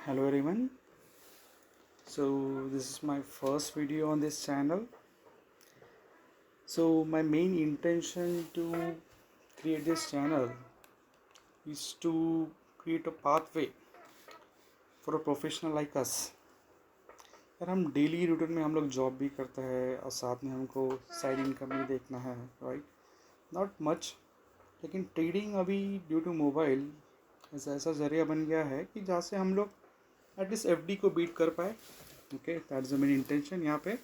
Hello everyone. So this is my first video on this channel. So my main intention to create this channel is to create a pathway for a professional like us. यार हम daily routine में हम लोग job भी करते हैं और साथ में हमको साइड इनकम भी देखना है, राइट? नॉट मच, लेकिन ट्रेडिंग अभी ड्यू टू मोबाइल ऐसा ज़रिया बन गया है कि जहाँ से हम लोग एटलीस्ट एफडी को बीट कर पाए. Okay, that is the main intention यहाँ पे.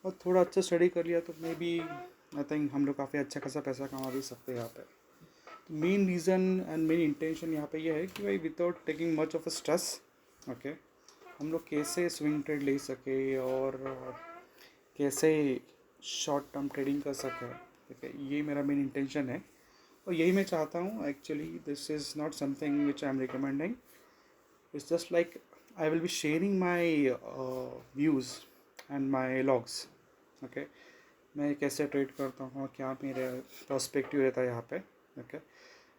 और थोड़ा अच्छा स्टडी कर लिया तो मे बी आई थिंक हम लोग काफ़ी अच्छा खासा पैसा कमा भी सकते हैं यहाँ पे. तो main reason and main intention यहाँ पे ये है कि भाई without taking much of a stress, okay, हम लोग कैसे स्विंग ट्रेड ले सके और कैसे शॉर्ट टर्म ट्रेडिंग कर सके. ठीक है, ये मेरा मेन इंटेंशन है और यही मैं चाहता हूँ. Actually this is not something which I am recommending. It's just like I will be sharing my views and my logs. Okay, मैं कैसे ट्रेड करता हूँ, क्या मेरा पर्सपेक्टिव रहता है यहाँ पे. Okay,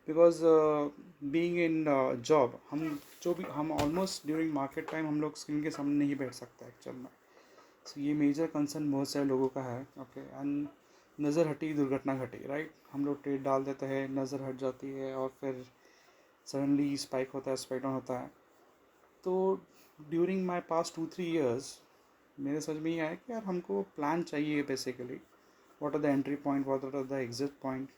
because being in job हम ऑलमोस्ट ड्यूरिंग मार्केट टाइम हम लोग स्क्रीन के सामने नहीं बैठ सकते एक्चुअल में. सो ये मेजर कंसर्न बहुत सारे लोगों का है. ओके, एंड नज़र हटी दुर्घटना घटी, राइट? हम लोग ट्रेड डाल देते हैं, नज़र हट जाती है और फिर सडनली स्पाइक होता है, स्पाइक डाउन होता है. तो ड्यूरिंग माई पास्ट 2-3 years मेरे समझ में ये आया कि यार हमको प्लान चाहिए basically. What are the entry point, what are the exit point.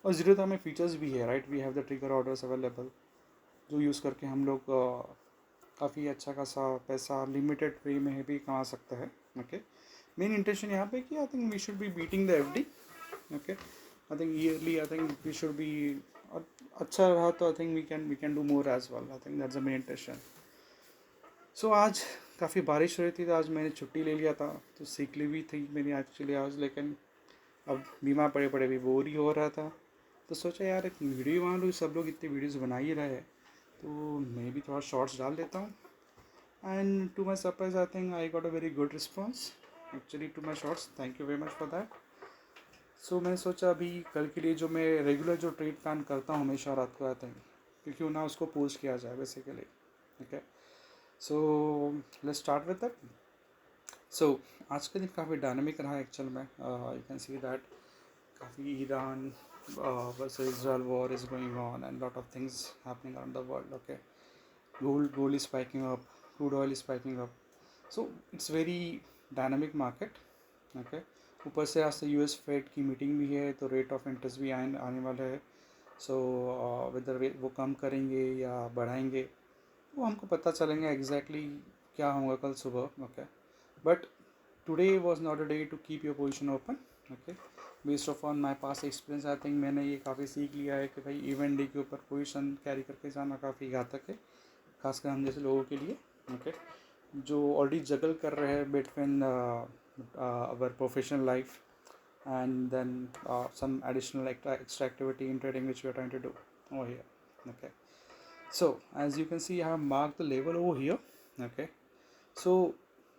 और ज़रूरत हमें फीचर्स भी है, right? We have the trigger orders available जो यूज़ करके हम लोग काफ़ी अच्छा खासा पैसा लिमिटेड वे में भी कमा सकते हैं. ओके, मेन इंटेंशन यहाँ पे कि I think we should be beating the FD. Okay, I think early I think we should be. अच्छा रहा तो I think we can do more as well. I think that's the main intention. So आज काफ़ी बारिश हो रही थी तो आज मैंने छुट्टी ले लिया था. तो सीख ली भी थी मेरी एक्चुअली आज, लेकिन अब बीमार पड़े पड़े भी बोर ही हो रहा था. तो सोचा यार एक वीडियो बना लूँ, सब लोग इतने वीडियोस बना ही रहे हैं तो मैं भी थोड़ा शॉर्ट्स डाल देता हूँ. And to my surprise I think I got a very good response actually to my shorts. Thank you very much for that. So मैंने सोचा अभी कल के लिए जो मैं रेगुलर जो ट्रेड प्लान करता हूँ हमेशा रात को आता है क्यों ना उसको पोस्ट किया जाए basically. Okay, so let's start with that. So आज का दिन काफ़ी डायनामिक रहा एक्चुअल में. यू कैन सी दैट काफ़ी Iran versus Israel war is going on and lot of things happening around the world. Okay, gold is spiking up, crude oil is spiking up. So it's very dynamic market. Okay, ऊपर से आज से US Fed की meeting भी है तो rate of interest भी आने वाला है. सो वेदर वो कम करेंगे या बढ़ाएंगे वो हमको पता चलेंगे एग्जैक्टली क्या होगा कल सुबह. Okay, but today was not a day to keep your position open. Okay, based off on my past experience I think मैंने ये काफ़ी सीख लिया है कि भाई इवेंट डे के ऊपर पोजीशन कैरी करके जाना काफ़ी घातक है, खासकर हम जैसे लोगों के लिए. ओके, जो ऑलरेडी जगल कर रहे हैं between our professional life and then some additional extra activity in trading which we are trying to do over here. Okay, so as you can see I have marked the level over here. Okay, so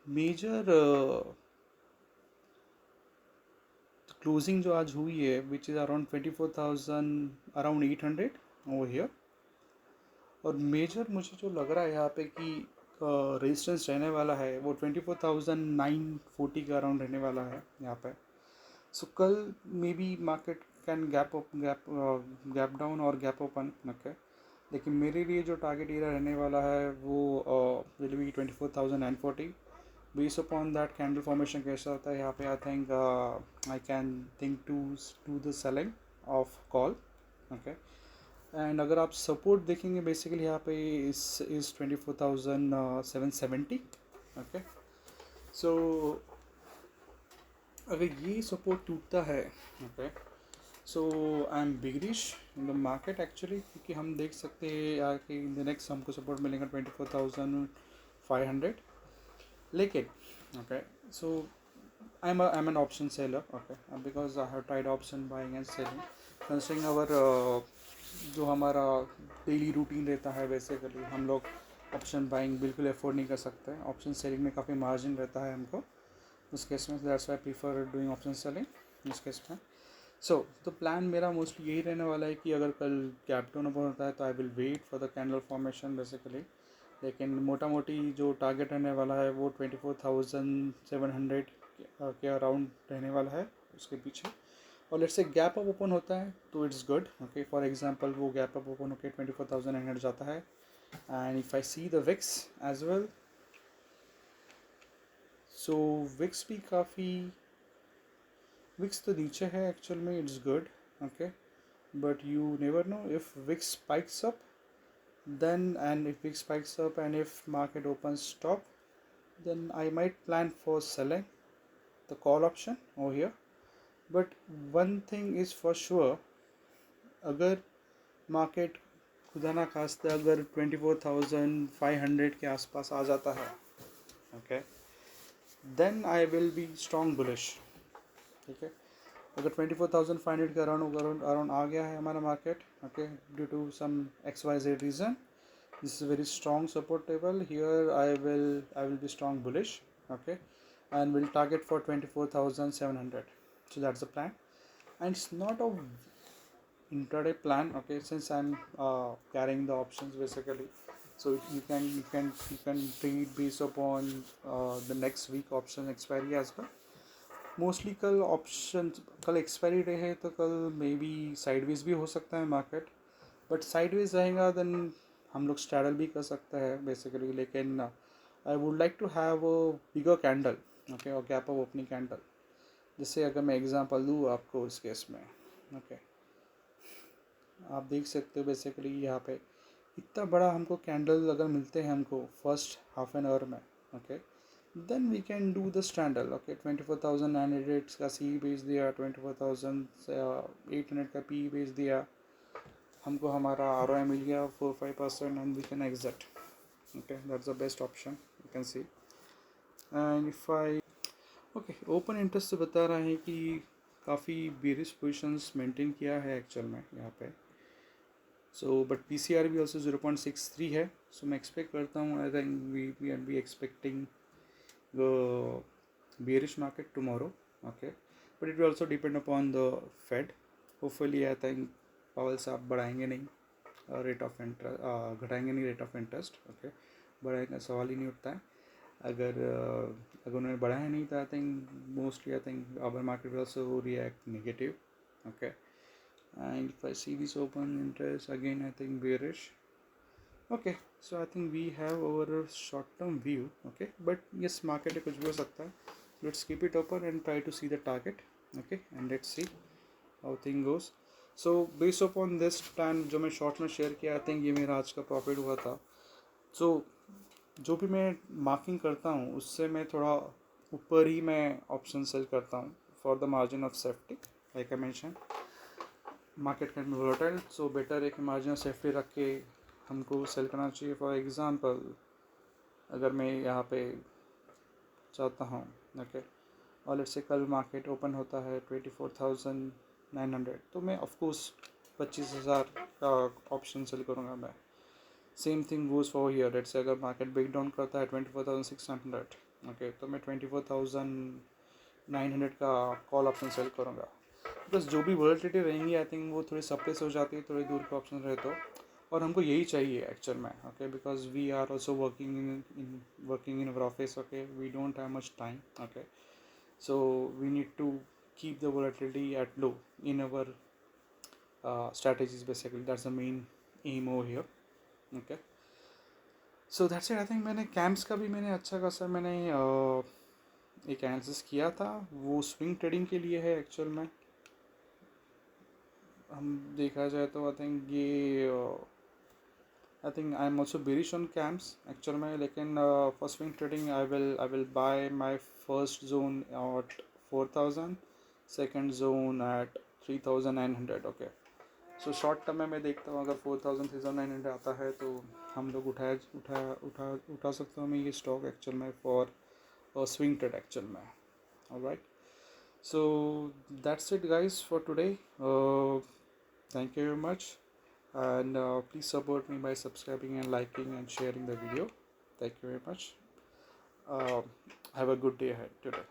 major closing जो आज हुई है which is around 24,000 around 800 over here. और major मुझे जो लग रहा है यहाँ पे कि रेजिस्टेंस रहने वाला है वो 24,940 के अराउंड रहने वाला है यहाँ पे. सो कल may be market can gap down और गैप ओपन. ओके, लेकिन मेरे लिए जो टारगेट एरिया रहने वाला है वो will be 24,940. Based upon that candle formation कैसा होता है यहाँ पे I think I can think to the selling of call. Okay, and अगर आप सपोर्ट देखेंगे बेसिकली यहाँ पे इस 24,770. ओके, सो अगर ये सपोर्ट टूटता है, okay, so I am bearish in the market actually क्योंकि हम देख सकते हैं यार कि इन द नेक्स्ट हमको सपोर्ट मिलेगा 24,500. लेकिन okay, so I am an option seller. Okay, because I have tried option buying and selling considering our जो हमारा डेली रूटीन रहता है बेसिकली हम लोग ऑप्शन बाइंग बिल्कुल अफोर्ड नहीं कर सकते. ऑप्शन सेलिंग में काफ़ी मार्जिन रहता है हमको उस केस में. That's why prefer doing option selling उस केस में. सो तो प्लान मेरा मोस्टली यही रहने वाला है कि अगर कल गैप डाउन ओपन होता है तो I will wait for the candle formation basically. लेकिन मोटा मोटी जो टारगेट रहने वाला है वो 24,700 के अराउंड रहने वाला है उसके पीछे। और let's say gap up open होता है तो it's good. Okay, for example वो गैप अप ओपन होकर 24,900 जाता है, and if I see the wicks as well, so wicks भी काफ़ी, विक्स तो नीचे है एक्चुअल में, it's good. Okay, but you never know if VIX spikes up, then and if VIX spikes up and if market opens top, then I might plan for selling the call option over here. But one thing is for sure, अगर market खुदा ना खास्ता अगर 24,500 के आसपास आ जाता है, okay, then I will be strong bullish. ठीक है, अगर 24,500 के अराउंड आ गया है हमारा market, okay, due to some XYZ reason, this is a very strong support level here. I will be strong bullish, okay, and will target for 24,700. So that's the plan, and it's not a intraday plan, okay, since I'm carrying the options basically. So you can trade based upon the next week option expiry as well. Mostly कल option, कल expiry day है तो कल may be sideways भी हो सकता है market, but sideways रहेगा देन हम लोग स्ट्रैडल भी कर सकते हैं बेसिकली। लेकिन I would like to have a bigger candle, okay, और गैप अप ओपनिंग कैंडल। जैसे अगर मैं एग्जांपल दूँ आपको इस केस में, ओके, आप देख सकते हो बेसिकली यहाँ पे इतना बड़ा हमको कैंडल अगर मिलते हैं हमको फर्स्ट हाफ एन आवर में, okay, then we can do the straddle, okay, 24,900 का सी बेच दिया, 24,800 का पी बेच दिया, हमको हमारा ROI मिल गया 4-5% and we can exit. Okay, that's the best option you can see. And if I okay, open interest से बता रहा है कि काफ़ी बेरिश पोजिशंस मेंटेन किया है एक्चुअल में यहाँ पे। सो बट PCR भी ऑल्सो 0.63 है, सो मैं एक्सपेक्ट करता हूँ, I think we are be expecting the bearish market tomorrow, okay, but it will also depend upon the Fed. Hopefully I think Powell साहब बढ़ाएंगे नहीं रेट ऑफ इंटरेस्ट, घटाएंगे नहीं रेट ऑफ इंटरेस्ट, ओके, बढ़ाने का सवाल ही नहीं उठता है। अगर उन्होंने बढ़ाया नहीं तो I think mostly I think our market will also react negative, okay, and if I see this open interest again I think bearish. Okay, so I think we have our short term view, okay, but yes, market में कुछ भी हो सकता है. Let's keep it open and try to see the target, okay, and let's see how thing goes. So based upon this plan जो मैं short में share किया, I think ये मेरा आज का profit हुआ था. So जो भी मैं मार्किंग करता हूँ उससे मैं थोड़ा ऊपर ही मैं ऑप्शन सेल करता हूँ for the margin of safety, like I mentioned. Market can be volatile, so better एक margin of safety रख के हमको सेल करना चाहिए। फॉर एग्ज़ाम्पल अगर मैं यहाँ पे चाहता हूँ, ओके, और लेट्स से कल मार्केट ओपन होता है 24,900, तो मैं ऑफकोर्स 25,000 का ऑप्शन सेल करूँगा मैं। Same thing goes for here, let's say अगर मार्केट ब्रेक डाउन करता है 24,600, ओके, तो मैं 24,900 का कॉल ऑप्शन सेल करूँगा। बिकॉज जो भी वॉलेटिलिटी रहेंगी आई थिंक वो थोड़ी सप्रेस हो जाती है, थोड़ी दूर के ऑप्शन रहे तो, और हमको यही चाहिए एक्चुअल में, okay, because we are also working in our office, okay, we don't have much time, okay, so we need to keep the volatility at low in our strategies basically. That's the main aim over here, okay, so that's it. I think मैंने camps का भी मैंने अच्छा खासा मैंने एक analysis किया था, वो स्विंग ट्रेडिंग के लिए है एक्चुअल में। हम देखा जाए तो आई थिंक ये I think I am also bearish on CAMS actual में, लेकिन for swing trading I will buy my first zone at 4,000, second zone at 3,900, okay. So short term में मैं देखता हूँ अगर 4,000 3,900 आता है तो हम लोग उठा सकता हूँ मैं ये स्टॉक एक्चुअल में फॉर स्विंग ट्रेड एक्चुअल में। Alright, so that's it guys for today. Thank you very much, and please support me by subscribing and liking and sharing the video. Thank you very much. Have a good day ahead today.